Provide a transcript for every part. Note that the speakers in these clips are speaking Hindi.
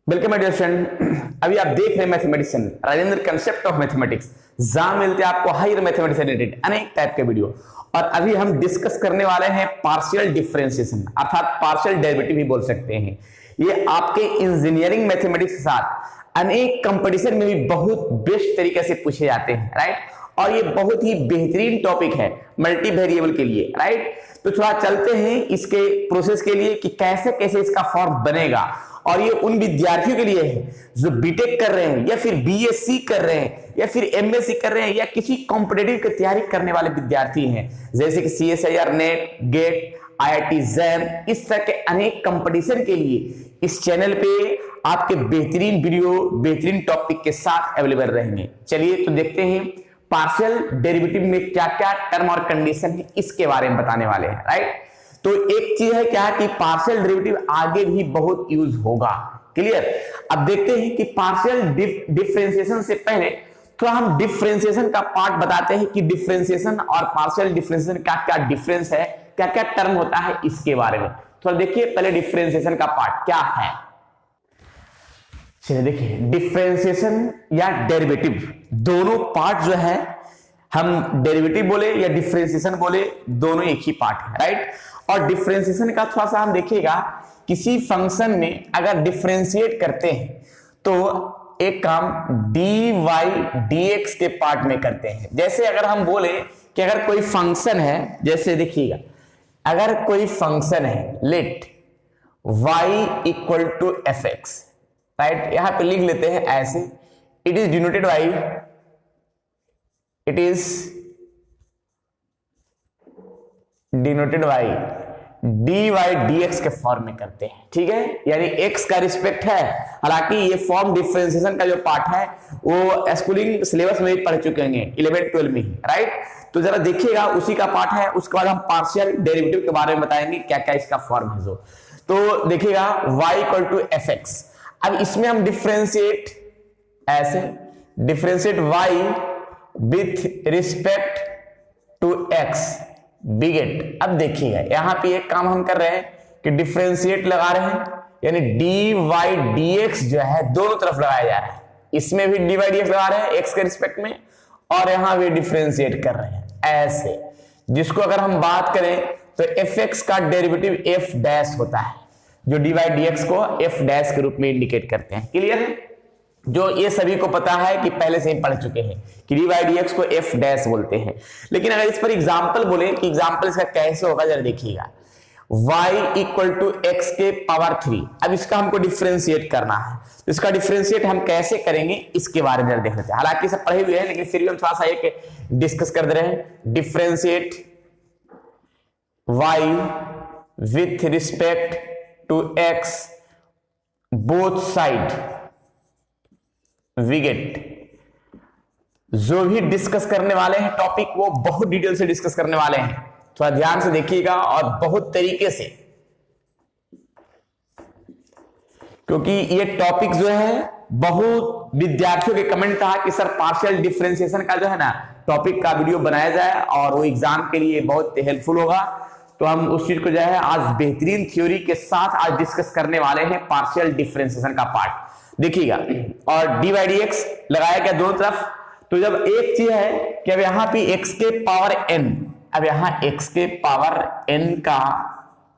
Welcome my dear student. अभी आप देख रहे हैं mathematics Rajendra concept of mathematics. जहां मिलते हैं आपको हायर मैथमेटिक्स से रिलेटेड अनेक टाइप के वीडियो। और अभी हम डिस्कस करने वाले हैं पार्शियल डिफरेंशिएशन अर्थात पार्शियल डेरिवेटिव भी बोल सकते हैं। ये आपके इंजीनियरिंग मैथमेटिक्स के साथ अनेक कंपटीशन में भी बहुत बेस्ट तरीके से पूछे जाते हैं, राइट। और ये बहुत ही बेहतरीन टॉपिक है मल्टी वेरिएबल के लिए, राइट। तो थोड़ा चलते हैं इसके प्रोसेस के लिए कि कैसे कैसे इसका फॉर्म बनेगा। और ये उन विद्यार्थियों के लिए है जो बीटेक कर रहे हैं या फिर बीएससी कर रहे हैं या फिर एमएससी कर रहे हैं या किसी कॉम्पिटिटिव की तैयारी करने वाले विद्यार्थी हैं, जैसे कि CSIR NET, GATE, IIT JAM, इस तरह के अनेक कंपटीशन के लिए इस चैनल पे आपके बेहतरीन वीडियो बेहतरीन टॉपिक के साथ अवेलेबल रहेंगे। चलिए तो देखते हैं पार्शियल डेरिवेटिव में क्या क्या टर्म और कंडीशन है, इसके बारे में बताने वाले हैं, राइट। तो एक चीज है क्या कि पार्शियल डेरिवेटिव आगे भी बहुत यूज होगा, क्लियर। अब देखते हैं कि पार्शियल डिफरेंशिएशन से पहले थोड़ा हम डिफरेंशिएशन का पार्ट बताते हैं कि डिफरेंशिएशन और पार्शियल डिफरेंशिएशन का क्या डिफरेंस है, क्या क्या टर्म होता है, इसके बारे में थोड़ा देखिए। पहले डिफरेंशिएशन का पार्ट क्या है, चलिए देखिए। डिफरेंशिएशन या डेरिवेटिव दोनों पार्ट जो है, हम डेरिवेटिव बोले या डिफरेंशिएशन बोले, दोनों एक ही पार्ट है, राइट। और डिफरेंशिएशन का थोड़ा सा हम देखिएगा, किसी फंक्शन में अगर डिफरेंशिएट करते हैं तो एक काम dy dx के पार्ट में करते हैं। जैसे अगर हम बोले कि अगर कोई फंक्शन है, जैसे देखिएगा अगर कोई फंक्शन है let y equal to fx, right. यहां पे लिख लेते हैं ऐसे, it is denoted by, it is denoted by dy dx के फॉर्म में करते हैं, ठीक है। यानी x का रिस्पेक्ट है, हालांकि ये फॉर्म डिफरेंशिएशन का जो पार्ट है वो स्कूलिंग सिलेबस में भी पढ़ चुके हैं 11-12 में ही, राइट। तो जरा देखिएगा उसी का पार्ट है। उसके बाद हम पार्शियल डेरिवेटिव के बारे में बताएंगे क्या क्या इसका फॉर्म है जो। तो देखिएगा y इक्वल टू fx, अब इसमें हम डिफरेंशिएट ऐसे, differentiate y with respect to x बिगेट। अब देखिएगा यहां पे एक काम हम कर रहे हैं कि डिफरेंशिएट लगा रहे हैं, यानी dy dx जो है दोनों तरफ लगाया जा रहा है। इसमें भी dy dx लगा रहे हैं x के रिस्पेक्ट में, और यहां भी डिफरेंशिएट कर रहे हैं ऐसे, जिसको अगर हम बात करें तो fx का डेरिवेटिव f डैश होता है, जो dy dx को f डैश के रूप में इंडिकेट करते हैं, क्लियर है। जो ये सभी को पता है कि पहले से ही पढ़ चुके हैं कि dy dx को f डैश बोलते हैं। लेकिन अगर इस पर एग्जांपल बोले कि एग्जांपल इसका कैसे होगा, जरा देखिएगा y इक्वल टू x के पावर 3। अब इसका हमको डिफरेंशिएट करना है, तो इसका डिफरेंशिएट हम कैसे करेंगे इसके बारे में जरा देख लेते हैं। हालांकि सब पढ़े हुए हैं लेकिन फिर भी हम थोड़ा सा एक डिस्कस कर दे रहे हैं। Differentiate y with respect to x both side विगेट। जो भी डिस्कस करने वाले हैं टॉपिक वो बहुत डिटेल से डिस्कस करने वाले हैं, थोड़ा ध्यान से देखिएगा और बहुत तरीके से, क्योंकि ये टॉपिक जो है बहुत विद्यार्थियों के कमेंट था कि सर पार्शियल डिफरेंशिएशन का जो है ना टॉपिक का वीडियो बनाया जाए और वो एग्जाम के लिए बहुत हेल्पफुल होगा। तो हम उस चीज को जो है आज बेहतरीन थ्योरी के साथ आज डिस्कस करने वाले हैं पार्शियल डिफरेंशिएशन का पार्ट, देखिएगा। और dy dx लगाया गया दोनों तरफ। तो जब एक चीज है कि अब यहां पे x के पावर n, अब यहां x के पावर n का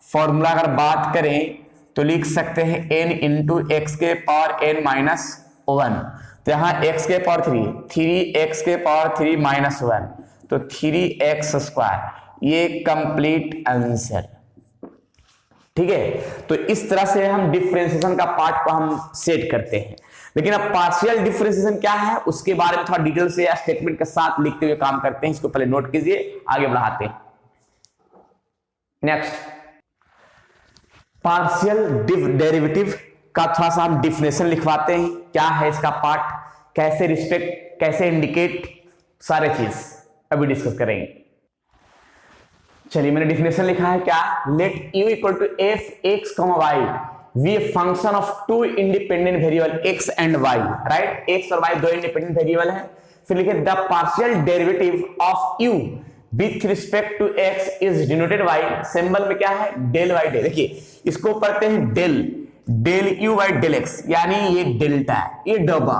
फॉर्मूला अगर बात करें तो लिख सकते हैं n इंटू एक्स के पावर n माइनस 1। तो यहां x के पावर 3x के पावर 3 माइनस 1, तो 3x स्क्वायर, ये कंप्लीट आंसर, ठीक है। तो इस तरह से हम डिफरेंशिएशन का पार्ट को हम सेट करते हैं। लेकिन अब पार्शियल डिफरेंशिएशन क्या है उसके बारे में थोड़ा डिटेल से या स्टेटमेंट के साथ लिखते हुए काम करते हैं। इसको पहले नोट कीजिए, आगे बढ़ाते हैं। नेक्स्ट, पार्शियल डेरिवेटिव का थोड़ा सा हम डिफिनेशन लिखवाते हैं, क्या है इसका पार्ट, कैसे रिस्पेक्ट, कैसे इंडिकेट, सारे चीज अभी डिस्कस करेंगे। चलिए मैंने डिफिनेशन लिखा है क्या, let u equal to f x, y be a function of two independent variable x and y, right. x और y दो इंडिपेंडेंट वेरिएबल हैं। फिर लिखे the partial derivative of u with respect to x is denoted by, symbol में क्या है डेल बाय डेल। देखिए इसको पढ़ते हैं del, del u by del x, यानी ये डेल्टा है, ये डब्बा,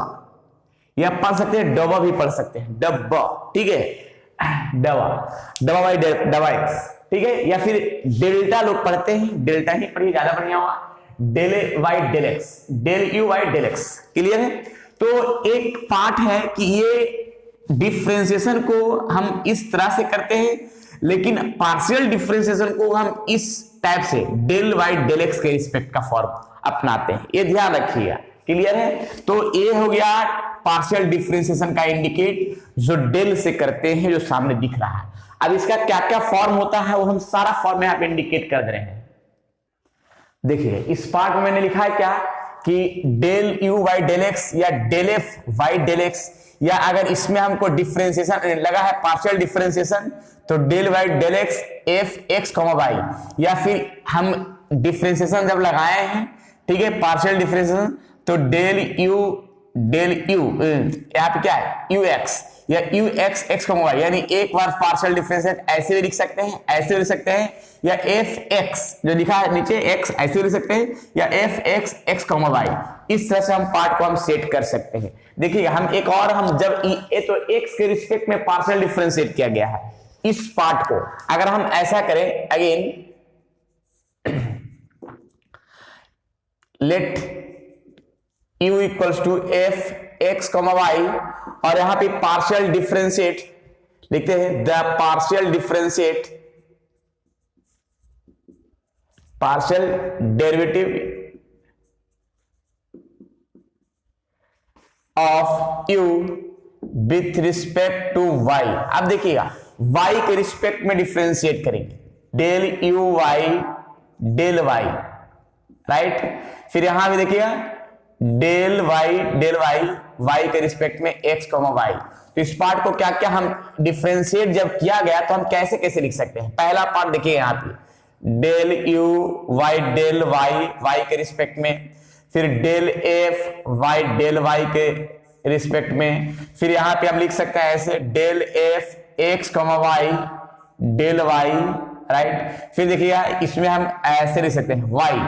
ये आप पढ़ सकते हैं, डब्बा भी पढ़ सकते हैं, डब्बा, ठीक है, डब्बा, डब्बा बाई डब्बा एक्स, ठीक है, या फिर डेल्टा लोग पढ़ते हैं, डेल्टा ही पढ़िए ज्यादा बढ़िया होगा, del Y del x, del u y del x, clear है। तो एक पार्ट है कि ये डिफरेंशिएशन को हम इस तरह से करते हैं, लेकिन पार्शियल डिफरेंशिएशन को हम इस टाइप से डेल वाई डेल एक्स के रिस्पेक्ट का फॉर्म अपनाते हैं, ये ध्यान रखिएगा, क्लियर है। तो ये हो गया पार्शियल डिफरेंशिएशन का इंडिकेट जो डेल से करते हैं, जो सामने दिख रहा है। अब इसका क्या क्या फॉर्म होता है वो हम सारा फॉर्म यहां पे इंडिकेट कर दे रहे हैं। देखिए इस पार्ट में मैंने लिखा है क्या कि del u by del x या del f by del x, या अगर इसमें हमको डिफरेंशिएशन लगा है पार्शियल डिफरेंशिएशन तो del by del x f x comma y, या फिर हम डिफरेंशिएशन जब लगाए हैं, ठीक है, पार्शियल डिफरेंशिएशन तो डेल यू यहाँ पे क्या है यू एक्स या u x x comma y, यानी एक बार पार्शियल डिफरेंशिएशन ऐसे भी लिख सकते हैं, ऐसे भी लिख सकते हैं, या एफ एक्स जो लिखा है नीचे एक्स ऐसे भी लिख सकते हैं, या f x x comma y, इस तरह से हम पार्ट को हम सेट कर सकते हैं। देखिए हम एक और हम जब ये तो एक्स के रिस्पेक्ट में पार्शियल डिफरेंशिएट किया गया है, इस पार्ट को अगर हम ऐसा करें again, let u equals to f x comma y, और यहां पे पार्शियल डिफरेंशिएट लिखते हैं, the partial differentiate partial derivative of u with respect to y। अब देखिएगा y के रिस्पेक्ट में डिफरेंशिएट करेंगे, del u y del y, right. फिर यहां भी देखिएगा डेल वाई वाई के रिस्पेक्ट में एक्स कॉमा वाई। तो इस पार्ट को क्या क्या हम डिफरेंशिएट जब किया गया तो हम कैसे कैसे लिख सकते हैं। पहला पार्ट देखिए यहाँ पे del u y del y Y के रिस्पेक्ट में, फिर del f y del y के रिस्पेक्ट में, फिर यहाँ पे हम लिख सकते हैं ऐसे del f x comma y del y, right. फिर देखिएगा इसमें हम ऐसे लिख सकते हैं वाई,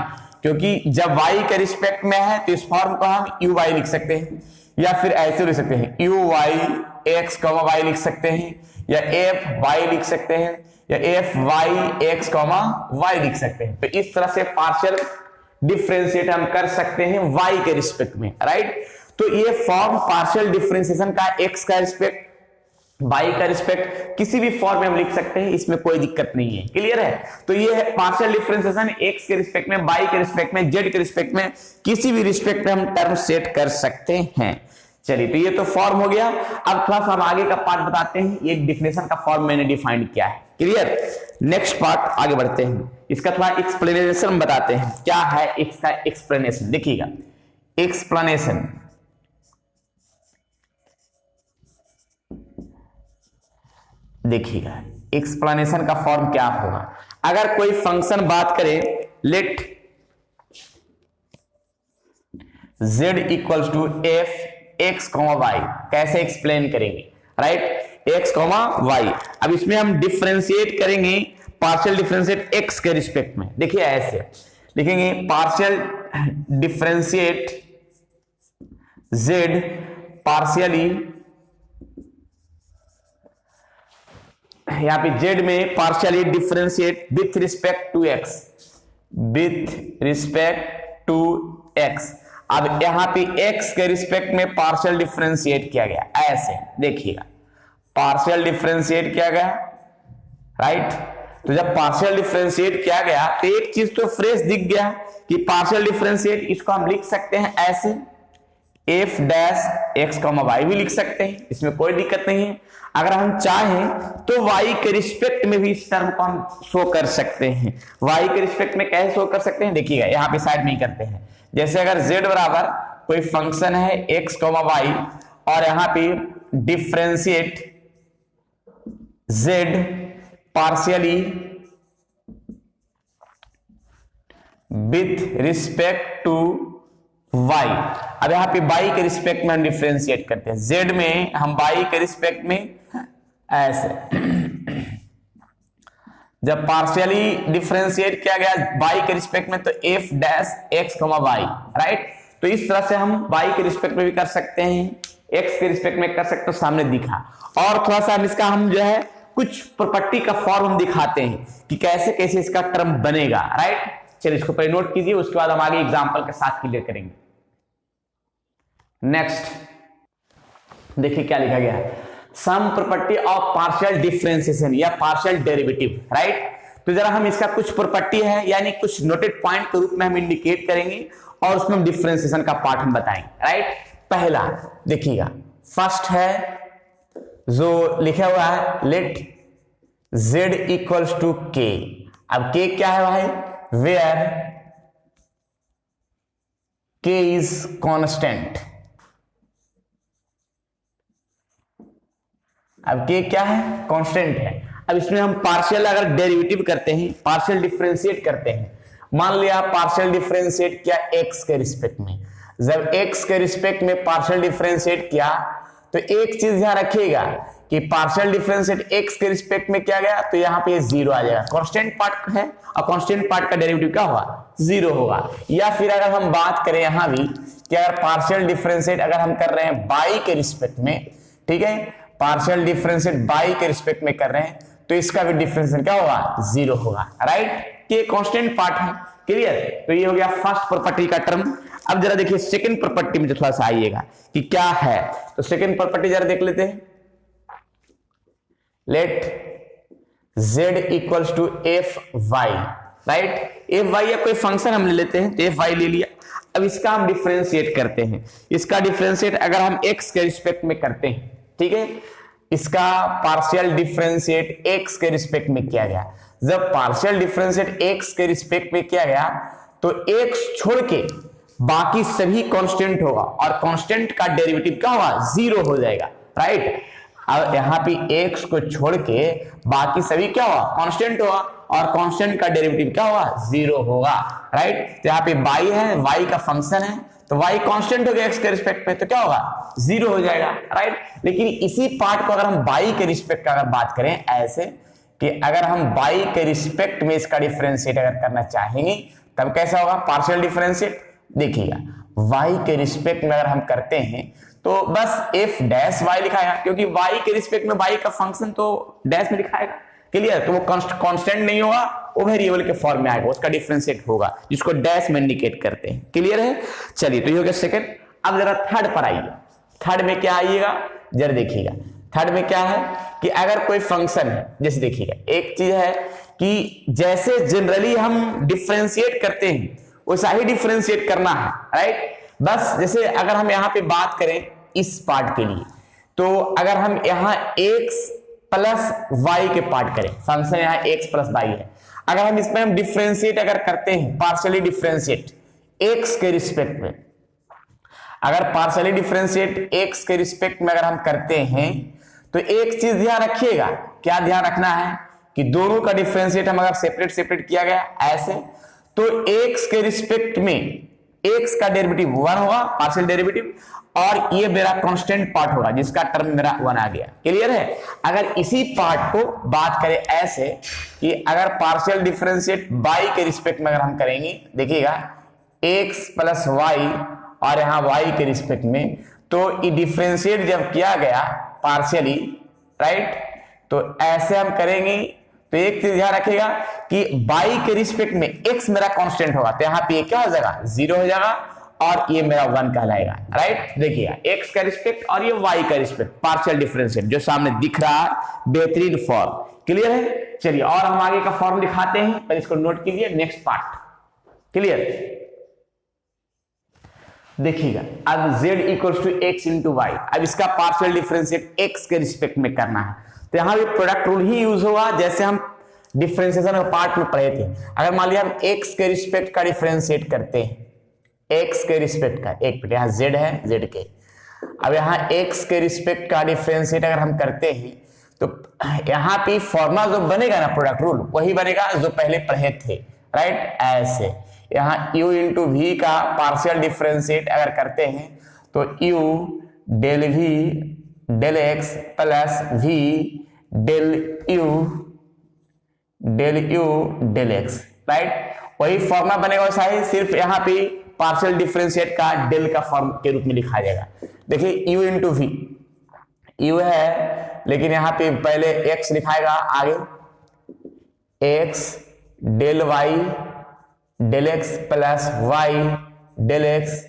क्योंकि जब y के रिस्पेक्ट में है तो इस फॉर्म को हम यू वाई लिख सकते हैं, या फिर ऐसे लिख सकते हैं u y x comma y लिख सकते हैं, या एफ वाई लिख सकते हैं, या f y x comma y लिख सकते हैं। तो इस तरह से पार्शियल डिफरेंशिएट हम कर सकते हैं y के रिस्पेक्ट में, राइट। तो ये फॉर्म पार्शियल डिफरेंशिएशन का x का रिस्पेक्ट y का रिस्पेक्ट किसी भी फॉर्म में हम लिख सकते हैं, इसमें कोई दिक्कत नहीं है, क्लियर है। तो ये है पार्शियल डिफरेंशिएशन x के रिस्पेक्ट में, y के रिस्पेक्ट में, z के रिस्पेक्ट में, किसी भी रिस्पेक्ट में हम टर्म सेट कर सकते हैं। चलिए तो ये तो फॉर्म हो गया। अब थोड़ा सा हम आगे का पार्ट बताते हैं, ये डिफिनेशन का फॉर्म मैंने डिफाइन किया है, क्लियर। नेक्स्ट पार्ट आगे बढ़ते हैं, इसका थोड़ा एक्सप्लेनेशन बताते हैं, क्या है इसका एक्सप्लेनेशन। देखिएगा एक्सप्लेनेशन, देखिएगा एक्सप्लेनेशन का फॉर्म क्या होगा। अगर कोई फंक्शन बात करें, let z equals to f x comma y, कैसे एक्सप्लेन करेंगे, राइट, एक्स कॉमा वाई। अब इसमें हम डिफरेंशिएट करेंगे पार्शियल डिफरेंशिएट एक्स के रिस्पेक्ट में। देखिए ऐसे लिखेंगे पार्शियल डिफरेंशिएट z पार्शियली, यहां पे z में partially differentiate with respect to x, with respect to x। अब यहां पे x के रिस्पेक्ट में पार्शियल डिफरेंशिएट किया गया, ऐसे देखिएगा पार्शियल डिफरेंशिएट किया गया, राइट। तो जब पार्शियल डिफरेंशिएट किया गया तो एक चीज तो फ्रेश दिख गया कि पार्शियल डिफरेंशिएट इसको हम लिख सकते हैं ऐसे, f dash x comma y भी लिख सकते हैं, इसमें कोई दिक्कत नहीं है। अगर हम चाहें तो y के रिस्पेक्ट में भी इस टर्म को हम शो कर सकते हैं। y के रिस्पेक्ट में कैसे शो कर सकते हैं, देखिएगा यहाँ पे साइड में ही करते हैं। जैसे अगर z बराबर कोई फंक्शन है x, y और यहाँ पे differentiate z partially with respect to y। अब यहाँ पे y के रिस्पेक्ट में हम डिफरेंशिएट करते हैं, z में हम y के रिस्पेक्ट में ऐसे जब पार्शियली डिफरेंशिएट किया गया y के रिस्पेक्ट में तो f dash x, y, right. तो इस तरह से हम y के रिस्पेक्ट में भी कर सकते हैं, x के रिस्पेक्ट में कर सकते हैं, सामने दिखा। और थोड़ा सा इसका हम जो है कुछ प्रॉपर्टी का फॉर्म हम दिखाते हैं कि कैसे कैसे इसका टर्म बनेगा, राइट। चलिए इसको पहले नोट कीजिए, उसके बाद हम आगे एग्जांपल के साथ क्लियर करेंगे। नेक्स्ट देखिए क्या लिखा गया है, sum property of partial differentiation या पार्शियल डेरिवेटिव, राइट। तो जरा हम इसका कुछ प्रॉपर्टी है यानी कुछ नोटेड पॉइंट के रूप में हम इंडिकेट करेंगे और उसमें हम डिफरेंशिएशन का पार्ट हम बताएंगे, राइट। पहला देखिएगा, फर्स्ट है जो लिखा हुआ है let z equals to k। अब k क्या है भाई, वेयर k इज कांस्टेंट। अब k क्या है, कांस्टेंट है। अब इसमें हम पार्शियल अगर डेरिवेटिव करते हैं, पार्शियल डिफरेंशिएट करते हैं, मान लिया पार्शियल डिफरेंशिएट किया x के रिस्पेक्ट में, जब x के रिस्पेक्ट में पार्शियल डिफरेंशिएट किया तो एक चीज ध्यान रखिएगा कि पार्शियल डिफरेंशिएट x के रिस्पेक्ट में किया गया तो यहाँ पे जीरो आ जाएगा, कांस्टेंट पार्ट है और कांस्टेंट पार्ट का डेरिवेटिव क्या होगा, जीरो होगा। या फिर अगर हम बात करें यहाँ भी कि अगर पार्शियल डिफरेंशिएट अगर हम कर रहे हैं y के रिस्पेक्ट में, ठीक है, पार्शियल डिफरेंशिएट y के रिस्पेक्ट में कर रहे हैं तो इसका भी डिफरेंशिएट क्या होगा, जीरो होगा, राइट। कि कांस्टेंट पार्ट है, क्लियर। तो ये हो गया फर्स्ट प्रॉपर्टी का टर्म। अब जरा देखिए सेकंड प्रॉपर्टी में जो थोड़ा सा आइएगा कि क्या है, तो सेकंड प्रॉपर्टी जरा देख लेते हैं, let z equals to F Y, right. F Y या कोई फंक्शन हम ले लेते हैं, तो एफ वाई ले लिया। अब इसका हम डिफरेंशिएट करते हैं, इसका डिफरेंशिएट अगर हम x के रिस्पेक्ट में करते हैं, ठीक है, इसका पार्शियल डिफरेंशिएट x के रिस्पेक्ट में किया गया। जब पार्शियल डिफरेंशिएट x के रिस्पेक्ट में किया गया तो x छोड़ के बाकी सभी कांस्टेंट होगा और कांस्टेंट का डेरिवेटिव क्या होगा, जीरो हो जाएगा, राइट। अब यहाँ पे x को छोड़ के बाकी सभी क्या होगा, कांस्टेंट होगा और कांस्टेंट का डेरिवेटिव क्या होगा, जीरो होगा, राइट। तो यहाँ पे y है, y का फंक्शन है तो y कांस्टेंट हो गया x के रिस्पेक्ट में तो क्या होगा, जीरो हो जाएगा, राइट। लेकिन इसी पार्ट को अगर हम y के रिस्पेक्ट का अगर बात करें ऐसे कि अगर हम y के रिस्पेक्ट में इसका डिफरेंशिएट अगर करना चाहेंगे तब कैसा होगा, पार्शियल डिफरेंशिएट। देखिएगा y के रिस्पेक्ट में अगर हम करते हैं तो बस f डैश y लिखाएगा, क्योंकि y के रिस्पेक्ट में y का फंक्शन तो डैश में लिखाएगा, क्लियर। तो वो कांस्टेंट नहीं होगा, वो वेरिएबल के फॉर्म में आएगा, उसका डिफरेंशिएट होगा जिसको डैश में इंडिकेट करते हैं, क्लियर है। चलिए तो ये हो गया सेकंड। अब जरा थर्ड पर आइए, थर्ड में क्या आइएगा, जरा देखिएगा थर्ड में क्या है कि अगर कोई फंक्शन है, जैसे देखिएगा एक चीज है कि जैसे जनरली हम डिफरेंशिएट करते हैं वैसा ही डिफरेंशिएट करना है, राइट। बस जैसे अगर हम यहाँ पे बात करें इस पार्ट के लिए, तो अगर हम यहाँ x प्लस y के पार्ट करें, फंक्शन यहाँ x प्लस y है, अगर हम इसमें हम डिफरेंशिएट अगर करते हैं, पार्शियली डिफरेंशिएट x के रिस्पेक्ट में, अगर पार्शियली डिफरेंशिएट x के रिस्पेक्ट में अगर हम करते हैं तो एक चीज ध्यान रखिएगा, क्या ध्यान रखना है कि दोनों का डिफरेंशिएट हम अगर सेपरेट सेपरेट किया गया ऐसे, तो x के रिस्पेक्ट में x का डेरिवेटिव 1 होगा, पार्शियल डेरिवेटिव, और ये मेरा कांस्टेंट पार्ट होगा जिसका टर्म मेरा 1 आ गया, क्लियर है। अगर इसी पार्ट को बात करें ऐसे कि अगर पार्शियल डिफरेंशिएट y के रिस्पेक्ट में अगर हम करेंगे, देखिएगा x प्लस y और यहाँ y के रिस्पेक्ट में, तो ये डिफरेंशिएट जब किया गया पार्शियली, राइट, तो ऐसे हम करेंगे तो एक चीज ध्यान रखिएगा कि y के रिस्पेक्ट में x मेरा कांस्टेंट होगा तो यहाँ पे क्या हो जाएगा, जीरो हो जाएगा और ये मेरा 1 कहलाएगा, राइट। देखिएगा x का रिस्पेक्ट और ये y का रिस्पेक्ट, पार्शियल डिफरेंशिएट जो सामने दिख रहा है, बेहतरीन फॉर्म, क्लियर है। चलिए और हम आगे का फॉर्म दिखाते हैं, पर इसको नोट कीजिए, नेक्स्ट पार्ट, क्लियर। देखिएगा अब z equals to x into Y, अब इसका पार्शियल डिफरेंशिएट x के रिस्पेक्ट में करना है तो यहाँ भी प्रोडक्ट रूल ही यूज होगा जैसे हम डिफरेंशिएशन के पार्ट में पढ़े थे। अगर मान लिया हम x के रिस्पेक्ट का डिफरेंशिएट करते हैं, x के रिस्पेक्ट का, एक मिनट, यहाँ z है, z के, अब यहाँ x के रिस्पेक्ट का डिफरेंशिएट अगर हम करते हैं तो यहाँ पे फॉर्मूला जो बनेगा ना, प्रोडक्ट रूल, वही बनेगा जो पहले पढ़े थे, राइट। ऐसे यहाँ u इंटू वी का पार्शियल डिफरेंशिएट अगर करते हैं तो u del v del x plus v del u del U del X, right. वही फॉर्मूला बनेगा वैसा ही, सिर्फ यहाँ पे पार्शियल डिफरेंशिएट का डेल का फॉर्म के रूप में लिखा जाएगा। देखिए यू इंटू वी, यू है लेकिन यहाँ पे पहले एक्स लिखाएगा, आगे X del Y del X plus Y del X,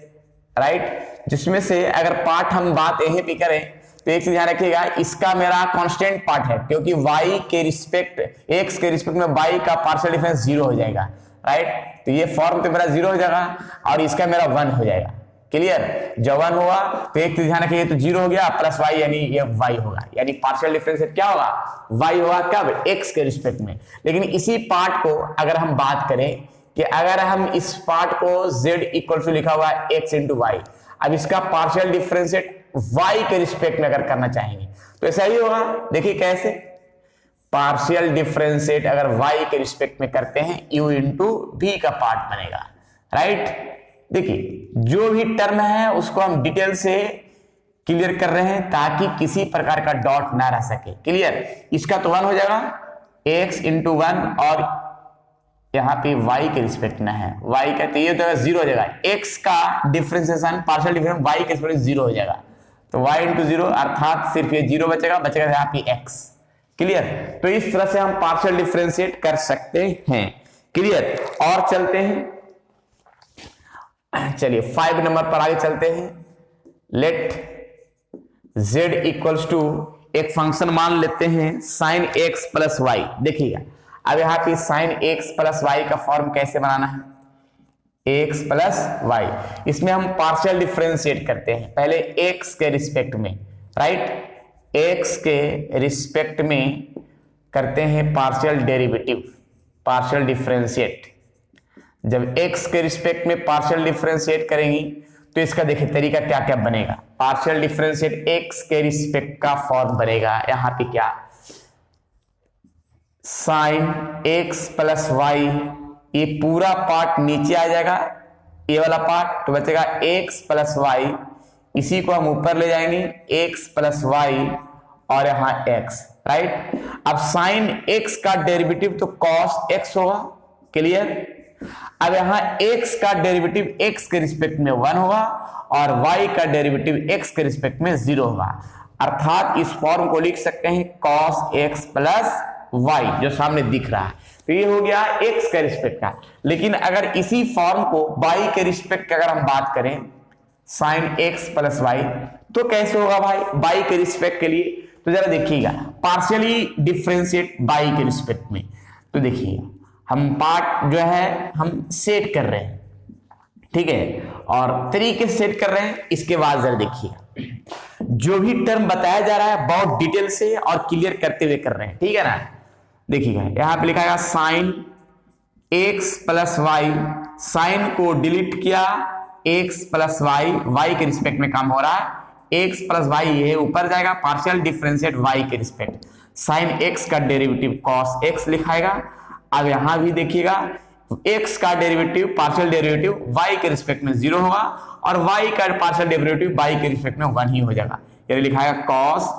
right. जिसमें से अगर पार्ट हम बात यहीं पे करें तो एक चीज ध्यान रखिएगा, इसका मेरा कांस्टेंट पार्ट है क्योंकि y के रिस्पेक्ट x के रिस्पेक्ट में y का पार्शियल डिफरेंस 0 हो जाएगा, राइट। तो ये फॉर्म तो मेरा 0 हो जाएगा और इसका मेरा 1 हो जाएगा, क्लियर। जब 1 हुआ तो एक चीज ध्यान रखिए, तो 0 हो गया प्लस y यानी ये y होगा, यानी पार्शियल डिफरेंस क्या होगा, y होगा, कब, x के रिस्पेक्ट में। लेकिन इसी पार्ट को अगर हम बात करें कि अगर हम इस पार्ट को z इक्वल टू लिखा हुआ है x इंटू वाई, अब इसका पार्शियल डिफरेंशिएट y के रिस्पेक्ट में अगर करना चाहेंगे तो ऐसा ही होगा। देखिए कैसे, पार्शियल डिफरेंशिएट अगर y के रिस्पेक्ट में करते हैं u इंटू v का पार्ट बनेगा, राइट। देखिए जो भी टर्म है उसको हम डिटेल से क्लियर कर रहे हैं ताकि किसी प्रकार का डॉट ना रह सके, क्लियर। इसका तो 1 हो जाएगा x इंटू 1 और यहाँ पे y के रिस्पेक्ट में है, y का तो ये तो 0 हो जाएगा, x का डिफरेंशिएशन पार्शियल डिफरेंस y के रिस्पेक्ट 0 हो जाएगा, तो y इंटू 0 अर्थात सिर्फ ये 0 बचेगा, बचेगा यहाँ पे x, क्लियर। तो इस तरह से हम पार्शियल डिफरेंशिएट कर सकते हैं, क्लियर। और चलते हैं, चलिए 5 नंबर पर आगे चलते हैं। लेट z इक्वल्स टू एक फंक्शन मान लेते हैं साइन x प्लस वाई। देखिएगा अब यहाँ पे साइन x प्लस वाई का फॉर्म कैसे बनाना है, x प्लस वाई, इसमें हम पार्शियल डिफरेंशिएट करते हैं पहले x के रिस्पेक्ट में, राइट। x के रिस्पेक्ट में करते हैं पार्शियल डेरिवेटिव, पार्शियल डिफरेंशिएट। जब x के रिस्पेक्ट में पार्शियल डिफरेंशिएट करेंगी तो इसका देखिए तरीका क्या क्या बनेगा। पार्शियल डिफरेंशिएट x के रिस्पेक्ट का फॉर्म बनेगा यहाँ पे क्या, साइन x प्लस वाई, ये पूरा पार्ट नीचे आ जाएगा, ये वाला पार्ट तो बचेगा x प्लस वाई, इसी को हम ऊपर ले जाएंगे x प्लस वाई और यहाँ x, राइट। अब साइन x का डेरिवेटिव तो कॉस x होगा, क्लियर। अब यहाँ x का डेरिवेटिव x के रिस्पेक्ट में 1 होगा और y का डेरिवेटिव x के रिस्पेक्ट में 0 होगा, अर्थात इस फॉर्म को लिख सकते हैं cos x प्लस y जो सामने दिख रहा है। तो ये हो गया x के रिस्पेक्ट का। लेकिन अगर इसी फॉर्म को y के रिस्पेक्ट का अगर हम बात करें साइन x प्लस वाई तो कैसे होगा भाई y के रिस्पेक्ट के लिए, तो जरा देखिएगा पार्शियली डिफरेंशिएट y के रिस्पेक्ट में। तो देखिए हम पार्ट जो है हम सेट कर रहे हैं, ठीक है, और तरीके से सेट कर रहे हैं। इसके बाद जरा देखिए जो भी टर्म बताया जा रहा है बहुत डिटेल से और क्लियर करते हुए कर रहे हैं, ठीक है ना। देखिएगा यहां पे लिखा है sine x plus Y, sine को डिलीट किया, x प्लस वाई, वाई के रिस्पेक्ट में काम हो रहा है, x प्लस वाई ये ऊपर जाएगा, पार्शियल डिफरेंशिएट y के रिस्पेक्ट, साइन x का डेरिवेटिव cos x लिखाएगा। अब यहां भी देखिएगा x का डेरिवेटिव पार्शियल डेरिवेटिव y के रिस्पेक्ट में 0 होगा और y का पार्शियल डेरिवेटिव y के रिस्पेक्ट में 1 ही हो जाएगा, यानी लिखाएगा cos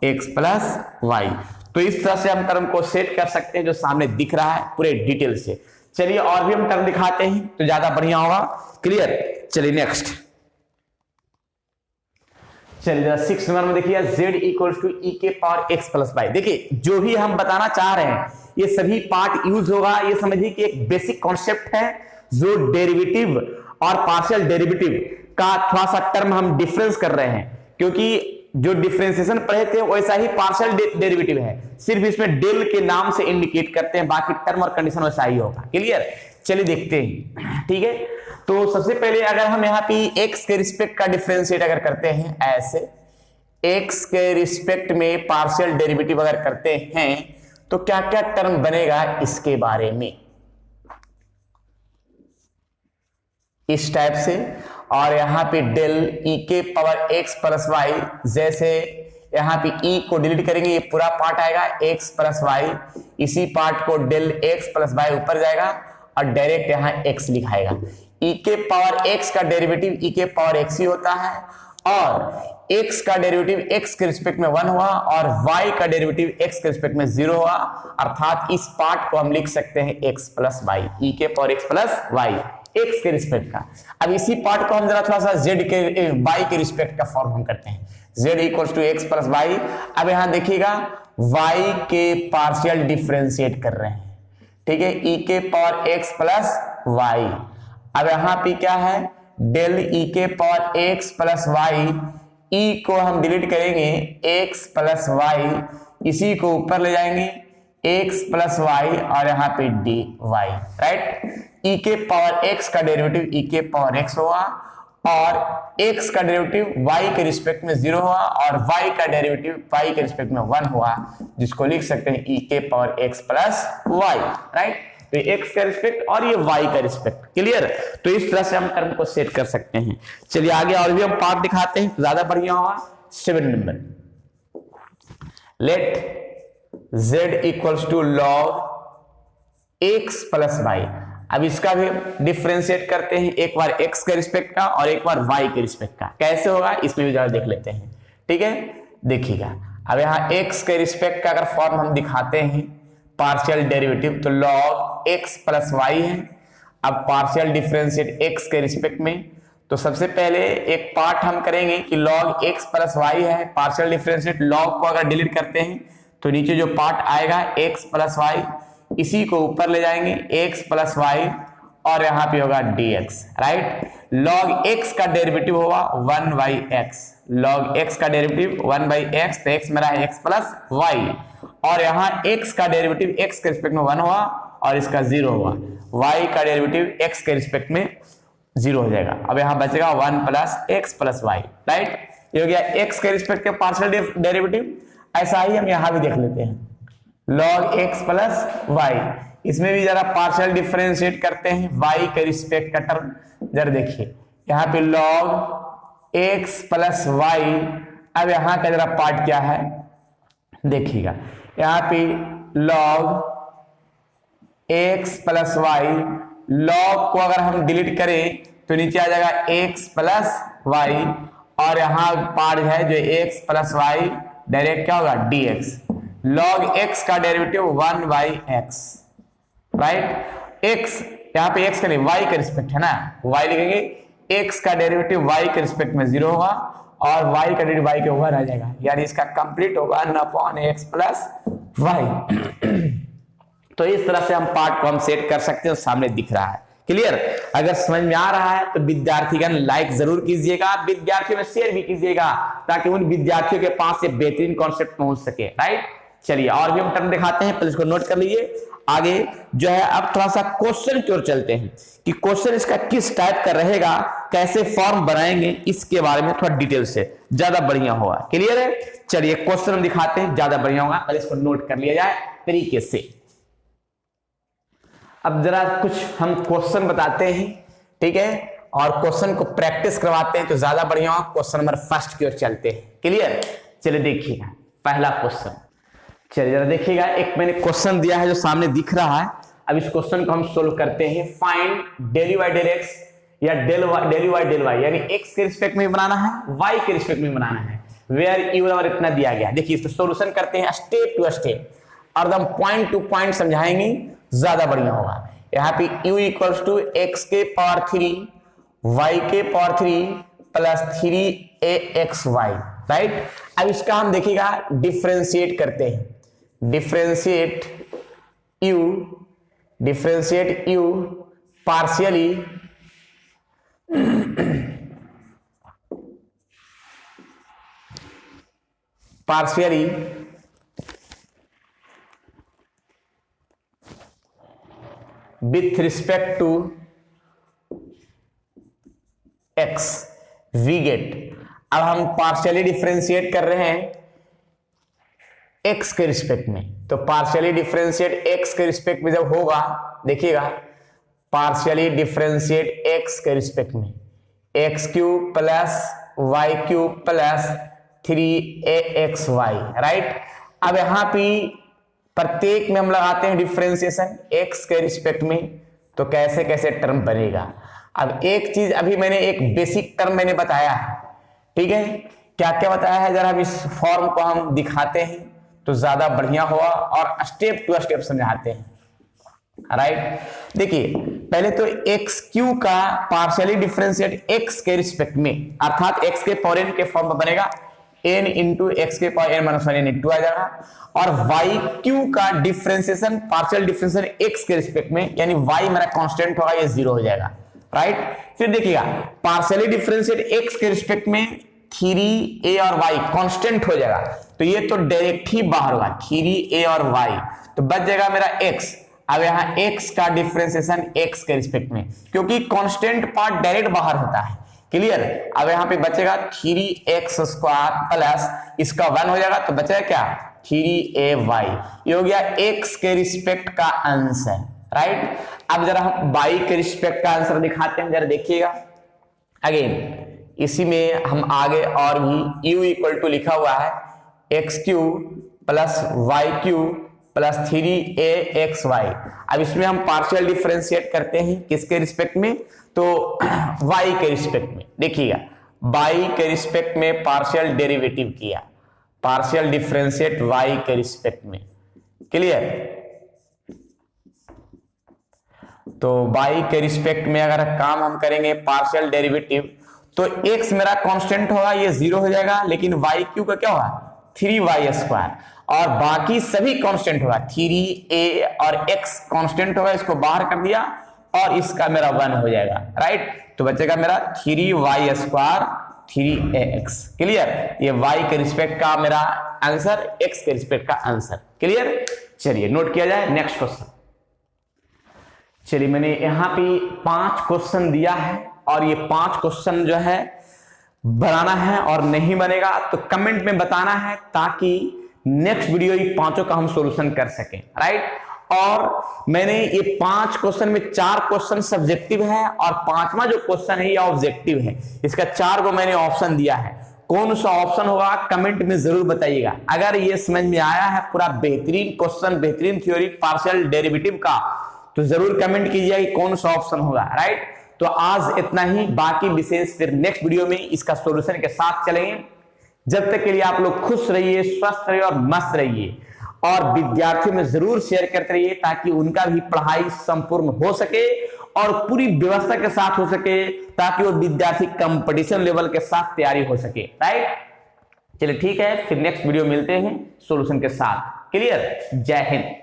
x प्लस वाई। तो इस तरह से हम टर्म को सेट कर सकते हैं जो सामने दिख रहा है पूरे डिटेल से। चलिए और भी हम टर्म दिखाते हैं तो ज्यादा बढ़िया होगा, क्लियर। चलिए नेक्स्ट, चलिए 6 नंबर में देखिए z इक्वल्स टू e के पावर x प्लस वाई। देखिए जो भी हम बताना चाह रहे हैं ये सभी पार्ट यूज होगा, ये समझिए कि एक बेसिक कॉन्सेप्ट है जो डेरिवेटिव और पार्शियल डेरिवेटिव का थोड़ा सा टर्म हम डिफरेंस कर रहे हैं, क्योंकि जो डिफरेंशिएशन पढ़े थे वैसा ही पार्शियल डेरिवेटिव है, सिर्फ इसमें डेल के नाम से इंडिकेट करते हैं, बाकी टर्म और कंडीशन वैसा ही होगा, क्लियर। चलिए देखते हैं, ठीक है। तो सबसे पहले अगर हम यहाँ पे x के रिस्पेक्ट का डिफरेंशिएट अगर करते हैं ऐसे, x के रिस्पेक्ट में पार्शियल डेरिवेटिव अगर करते हैं तो क्या क्या टर्म बनेगा इसके बारे में इस टाइप से। और यहाँ पे डेल e के पावर x प्लस वाई, जैसे यहाँ पे e को डिलीट करेंगे ये पूरा पार्ट आएगा x प्लस वाई, इसी पार्ट को डेल x प्लस वाई ऊपर जाएगा और डायरेक्ट यहाँ x लिखाएगा। e के पावर x का डेरिवेटिव e के पावर x ही होता है और x का डेरिवेटिव x के रिस्पेक्ट में 1 हुआ और y का डेरिवेटिव x के रिस्पेक्ट में 0 हुआ, अर्थात इस पार्ट को हम लिख सकते हैं x प्लस वाई, e के power x plus Y, x के रिस्पेक्ट का। अब इसी पार्ट को हम जरा थोड़ा सा z के y के रिस्पेक्ट का फॉर्म हम करते हैं, z equals to x plus Y. अब यहां देखिएगा y के पार्शियल डिफरेंशिएट कर रहे हैं, ठीक है, e के पावर x प्लस वाई। अब यहां पे क्या है, डेल e के power x plus Y, e को हम डिलीट करेंगे x प्लस वाई, इसी को ऊपर ले जाएंगे x प्लस वाई और यहाँ पे dy, राइट। e के पावर x का डेरिवेटिव e के पावर x हुआ और x का डेरिवेटिव y के रिस्पेक्ट में 0 हुआ और y का डेरिवेटिव y के रिस्पेक्ट में 1 हुआ, जिसको लिख सकते हैं e के power x plus Y, right. तो ये x का रिस्पेक्ट और ये y का रिस्पेक्ट, क्लियर। तो इस तरह से हम टर्म को सेट कर सकते हैं। चलिए आगे और भी हम पार्ट दिखाते हैं, ज्यादा बढ़िया होगा। 7 number, let z equals to log x plus Y. अब इसका भी डिफरेंशिएट करते हैं, एक बार x के रिस्पेक्ट का और एक बार y के रिस्पेक्ट का। कैसे होगा इसमें भी जरा देख लेते हैं, ठीक है। देखिएगा अब यहाँ x के रिस्पेक्ट का अगर फॉर्म हम दिखाते हैं पार्शियल डेरिवेटिव, तो लॉग x प्लस वाई है। अब पार्शियल डिफरेंशिएट x के रिस्पेक्ट में, तो सबसे पहले एक पार्ट हम करेंगे कि लॉग x प्लस वाई है, पार्शियल डिफरेंशिएट लॉग को अगर डिलीट करते हैं तो नीचे जो पार्ट आएगा x प्लस वाई, इसी को ऊपर ले जाएंगे x प्लस वाई और यहाँ पे होगा dx, राइट। लॉग x का डेरिवेटिव होगा 1 बाई x, लॉग x का डेरिवेटिव 1 बाई x, तो x मेरा है x प्लस वाई और यहाँ x का डेरिवेटिव x के रिस्पेक्ट में 1 हुआ और इसका 0 हुआ, y का डेरिवेटिव x के रिस्पेक्ट में 0 हो जाएगा। अब यहाँ बचेगा 1 plus x plus Y, right. ये हो गया x के रिस्पेक्ट के पार्शियल डेरिवेटिव। ऐसा ही हम यहाँ भी देख लेते हैं, log x प्लस वाई, इसमें भी जरा पार्शियल डिफरेंशिएट करते हैं y के रिस्पेक्ट का टर्म। जरा देखिए यहाँ पे log x प्लस वाई। अब यहाँ का जरा पार्ट क्या है देखिएगा, यहाँ पे log x plus Y, log को अगर हम डिलीट करें तो नीचे आ जाएगा x प्लस वाई और यहाँ पार्ट है जो x प्लस वाई, डायरेक्ट क्या होगा dx। log x का derivative 1 by x, right. x यहाँ पे x का नहीं y का रिस्पेक्ट है ना, y लिखेंगे, x का डेरिवेटिव y के रिस्पेक्ट में 0 होगा और y का डेरिवेटिव y के ऊपर आ जाएगा, यानी इसका कंप्लीट होगा n upon x plus Y. तो इस तरह से हम पार्ट को हम सेट कर सकते हैं, सामने दिख रहा है, क्लियर। अगर समझ में आ रहा है तो विद्यार्थीगण लाइक जरूर कीजिएगा, विद्यार्थियों में शेयर भी कीजिएगा ताकि उन विद्यार्थियों के पास ये बेहतरीन कॉन्सेप्ट पहुंच सके, राइट। चलिए और भी हम टर्म दिखाते हैं, पहले इसको नोट कर लीजिए। आगे जो है अब थोड़ा सा क्वेश्चन की ओर चलते हैं कि क्वेश्चन इसका किस टाइप का रहेगा, कैसे फॉर्म बनाएंगे, इसके बारे में थोड़ा डिटेल से, ज्यादा बढ़िया होगा, क्लियर है। चलिए क्वेश्चन हम दिखाते हैं, ज्यादा बढ़िया होगा, पहले इसको नोट कर लिया जाए तरीके से। अब जरा कुछ हम क्वेश्चन बताते हैं, ठीक है, और क्वेश्चन को प्रैक्टिस करवाते हैं तो ज्यादा बढ़िया होगा। क्वेश्चन नंबर फर्स्ट की ओर चलते हैं, क्लियर। चलिए देखिएगा पहला क्वेश्चन, चलिए जरा देखिएगा, एक मैंने क्वेश्चन दिया है जो सामने दिख रहा है। अब इस क्वेश्चन को हम सोल्व करते हैं। Find del Y del x या डेल वाई डेल वाई, यानी एक्स के रिस्पेक्ट में बनाना है, वाई के रिस्पेक्ट में बनाना है, वेयर यू और इतना दिया गया। देखिए इसको सोल्यूशन करते हैं स्टेप टू स्टेप और एकदम पॉइंट टू पॉइंट समझाएंगे, ज्यादा बढ़िया होगा। यहाँ पे u इक्वल्स टू एक्स के पावर 3 y के पावर 3 प्लस 3axy, राइट। अब इसका हम देखिएगा डिफरेंशिएट करते हैं, differentiate u partially with respect to x we get। अब हम पार्शियली डिफरेंशिएट कर रहे हैं x के रिस्पेक्ट में, तो पार्शियली डिफरेंशिएट x के रिस्पेक्ट में जब होगा, देखिएगा पार्शियली डिफरेंशिएट x के रिस्पेक्ट में x cube plus Y cube plus 3axy, right. अब यहां पे प्रत्येक में हम लगाते हैं डिफरेंशिएशन x के रिस्पेक्ट में, तो कैसे कैसे टर्म बनेगा। अब एक चीज अभी मैंने एक बेसिक टर्म मैंने बताया है, ठीक है, क्या क्या बताया है, जरा हम इस फॉर्म को हम दिखाते हैं तो ज्यादा बढ़िया होगा और स्टेप टू स्टेप समझाते हैं। राइट, देखिए पहले तो एक्स क्यू का पार्शियली डिफरेंशिएट एक्स के रिस्पेक्ट में, अर्थात एक्स के पावर n के फॉर्म में बनेगा n इंटू एक्स के power n minus 1 n into आ जाएगा, और वाई क्यू का डिफरेंशिएशन पार्शियल डिफरेंशिएशन एक्स के रिस्पेक्ट में, यानी वाई मेरा कांस्टेंट होगा, ये 0 हो जाएगा। राइट, फिर देखिएगा पार्शियली डिफरेंशिएट एक्स के रिस्पेक्ट में 3a और y कांस्टेंट हो जाएगा, तो ये तो डायरेक्ट ही बाहर होगा 3a और y, तो बच जाएगा मेरा x। अब यहाँ x का डिफरेंशिएशन x के रिस्पेक्ट में, क्योंकि कांस्टेंट पार्ट डायरेक्ट बाहर होता है, क्लियर। अब यहाँ पे बचेगा 3x स्क्वायर प्लस इसका 1 हो जाएगा, तो बचेगा क्या 3ay, ये हो गया x के रिस्पेक्ट का आंसर। राइट, अब जरा हम y के रिस्पेक्ट का आंसर दिखाते हैं, जरा देखिएगा। अगेन इसी में हम आगे और भी u इक्वल टू लिखा हुआ है X cube plus Y cube plus 3axy। अब इसमें हम पार्शियल डिफरेंशिएट करते हैं किसके रिस्पेक्ट में, तो y के रिस्पेक्ट में। देखिएगा y के रिस्पेक्ट में पार्शियल डेरिवेटिव किया, पार्शियल डिफरेंशिएट y के रिस्पेक्ट में, क्लियर। तो y के रिस्पेक्ट में अगर काम हम करेंगे पार्शियल डेरिवेटिव, तो x मेरा कांस्टेंट होगा, ये 0 हो जाएगा, लेकिन वाई क्यू का क्या होगा 3y स्क्वायर, और बाकी सभी कांस्टेंट होगा, 3a और x कांस्टेंट होगा, इसको बाहर कर दिया और इसका मेरा 1 हो जाएगा। राइट, तो बचेगा मेरा 3y स्क्वायर 3ax, क्लियर। ये y के रिस्पेक्ट का मेरा आंसर, x के रिस्पेक्ट का आंसर, क्लियर। चलिए नोट किया जाए नेक्स्ट क्वेश्चन। चलिए मैंने यहां पे 5 क्वेश्चन दिया है, और ये 5 क्वेश्चन जो है बनाना है, और नहीं बनेगा तो कमेंट में बताना है, ताकि नेक्स्ट वीडियो ये 5 का हम सॉल्यूशन कर सकें। राइट, और मैंने ये 5 क्वेश्चन में 4 क्वेश्चन सब्जेक्टिव है, और 5वां जो क्वेश्चन है ये ऑब्जेक्टिव है। इसका 4 को मैंने ऑप्शन दिया है, कौन सा ऑप्शन होगा कमेंट में जरूर बताइएगा। अगर ये समझ में आया है पूरा बेहतरीन क्वेश्चन, बेहतरीन थ्योरी पार्शियल डेरिवेटिव का, तो जरूर कमेंट कीजिएगा कि कौन सा ऑप्शन होगा। राइट, तो आज इतना ही, बाकी विशेष फिर नेक्स्ट वीडियो में इसका सॉल्यूशन के साथ चलेंगे। जब तक के लिए आप लोग खुश रहिए, स्वस्थ रहिए और मस्त रहिए, और विद्यार्थियों में जरूर शेयर करते रहिए, ताकि उनका भी पढ़ाई संपूर्ण हो सके और पूरी व्यवस्था के साथ हो सके, ताकि वो विद्यार्थी कंपटीशन लेवल के साथ तैयारी हो सके। राइट, चलिए ठीक है, फिर नेक्स्ट वीडियो मिलते हैं सॉल्यूशन के साथ। क्लियर, जय हिंद।